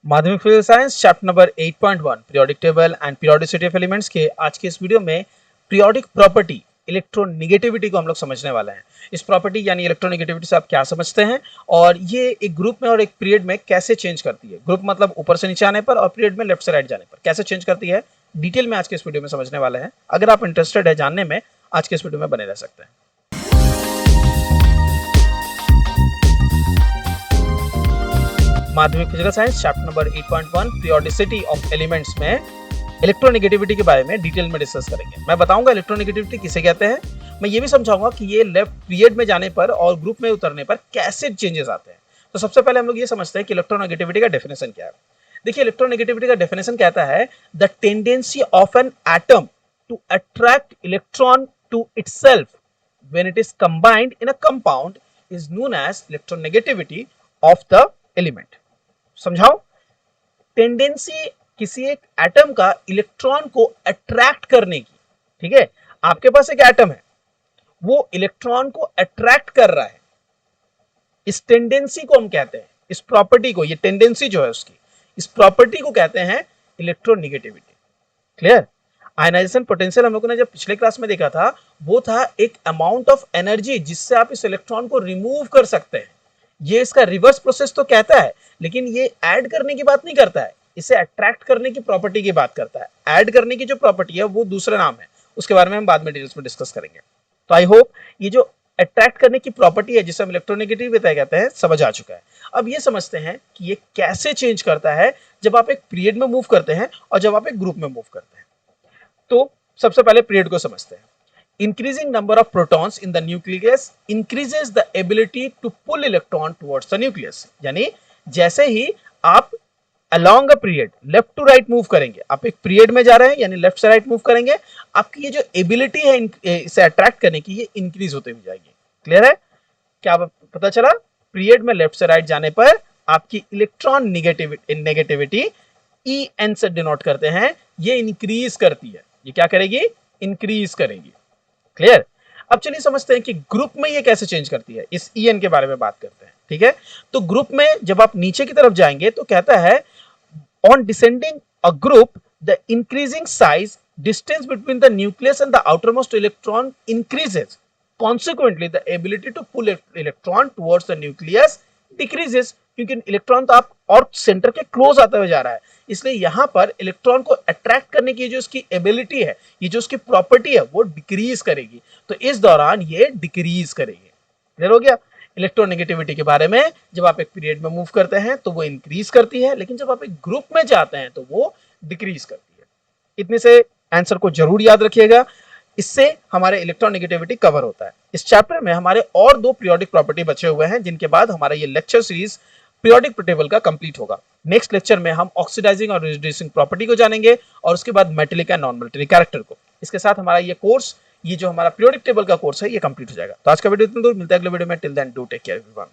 माध्यमिक physical science chapter number 8.1 periodic table and periodicity of elements के आज के इस वीडियो में पीरियोडिक प्रॉपर्टी इलेक्ट्रोनेगेटिविटी को हम लोग समझने वाले हैं। इस प्रॉपर्टी यानी इलेक्ट्रोनेगेटिविटी से आप क्या समझते हैं और ये एक ग्रुप में और एक पीरियड में कैसे चेंज करती है। ग्रुप मतलब ऊपर से नीचे आने पर और पीरियड में लेफ्ट से राइट जाने पर कैसे चेंज करती है, डिटेल में आज के इस वीडियो में समझने वाले हैं। अगर आप इंटरेस्टेड है जानने में, आज के इस वीडियो में बने रह सकते हैं। माध्यमिक physical science chapter number 8.1 periodicity of elements में इलेक्ट्रोनेगेटिविटी के बारे में डिटेल में डिस्कस करेंगे। मैं बताऊंगा इलेक्ट्रोनेगेटिविटी किसे कहते हैं, मैं ये भी समझाऊंगा कि ये लेफ्ट पीरियड में जाने पर और ग्रुप में उतरने पर कैसे चेंजेस आते हैं। तो सबसे पहले हम लोग ये समझते हैं कि इलेक्ट्रोनेगेटिविटी का डेफिनेशन क्या है। देखिए, इलेक्ट्रोनेगेटिविटी का डेफिनेशन कहता है the tendency of an atom to attract electron to itself when it is combined in a compound is known as electronegativity of the element. समझाओ, टेंडेंसी किसी एक एटम का इलेक्ट्रॉन को अट्रैक्ट करने की। ठीक है, आपके पास एक एटम है, वो इलेक्ट्रॉन को अट्रैक्ट कर रहा है। इस टेंडेंसी को हम कहते हैं, इस प्रॉपर्टी को, ये टेंडेंसी जो है उसकी, इस प्रॉपर्टी को कहते हैं इलेक्ट्रोनेगेटिविटी। क्लियर? आयनाइजेशन पोटेंशियल हम लोगों ने जब पिछले क्लास में देखा था, वो था एक अमाउंट ऑफ एनर्जी जिससे आप इस इलेक्ट्रॉन को रिमूव कर सकते हैं। ये इसका रिवर्स प्रोसेस तो कहता है, लेकिन ये ऐड करने की बात नहीं करता है, इसे अट्रैक्ट करने की प्रॉपर्टी की बात करता है। ऐड करने की जो प्रॉपर्टी है वो दूसरा नाम है, उसके बारे में हम बाद में डिटेल्स में डिस्कस करेंगे। तो आई होप ये जो अट्रैक्ट करने की प्रॉपर्टी है जिसे हम इलेक्ट्रोनेगेटिविटी कहते हैं, समझ आ चुका है। अब ये समझते हैं कि ये कैसे चेंज करता है जब आप एक पीरियड में मूव करते हैं और जब आप एक ग्रुप में मूव करते हैं। तो सबसे पहले पीरियड को समझते हैं। Increasing number of protons in the nucleus increases the ability to pull electron towards the nucleus। यानी जैसे ही आप along a period left to right move करेंगे, आप एक पीरियड में जा रहे हैं यानी लेफ्ट से राइट मूव करेंगे, आपकी ये जो एबिलिटी है इसे अट्रैक्ट करने की, ये इंक्रीज होते हुए जाएगी। क्लियर है? क्या पता चला? पीरियड में लेफ्ट से राइट जाने पर आपकी इलेक्ट्रॉन नेगेटिविटी EN से डिनोट करते हैं, ये इंक्रीज करती है। ये क्या करेगी? इंक्रीज करेगी। क्लियर? अब चलिए समझते हैं कि ग्रुप में ये कैसे चेंज करती है। इस EN के बारे में बात करते हैं। ठीक है, तो ग्रुप में जब आप नीचे की तरफ जाएंगे तो कहता है on descending a group the increasing size distance between the nucleus and the outermost electron increases, consequently the ability to pull electron towards the nucleus decreases. क्योंकि इलेक्ट्रॉन तो आप और सेंटर के क्लोज आता हुआ जा रहा है, इसलिए यहां पर इलेक्ट्रॉन को अट्रैक्ट करने की जो उसकी एबिलिटी है, ये जो उसकी प्रॉपर्टी है, वो डिक्रीज करेगी। तो इस दौरान ये डिक्रीज करेगी। क्लियर हो गया? इलेक्ट्रोनेगेटिविटी के बारे में, जब आप एक पीरियड में मूव करते हैं तो वो इंक्रीज करती है, लेकिन जब आप एक ग्रुप में जाते हैं तो वो डिक्रीज करती है। इतने से आंसर को जरूर याद रखिएगा, इससे हमारे इलेक्ट्रोनेगेटिविटी कवर होता है। इस चैप्टर में हमारे और दो पीरियोडिक प्रॉपर्टी बचे हुए हैं, जिनके बाद हमारा ये लेक्चर सीरीज पीरियोडिक टेबल का कंप्लीट होगा। नेक्स्ट लेक्चर में हम ऑक्सीडाइजिंग और रिड्यूसिंग प्रॉपर्टी को जानेंगे और उसके बाद metallic and non metallic character को। इसके साथ हमारा ये कोर्स, ये जो हमारा पीरियोडिक टेबल का कोर्स है, ये कंप्लीट हो जाएगा। तो आज का वीडियो इतना दूर, मिलता है अगले वीडियो में। Till then do take care everyone.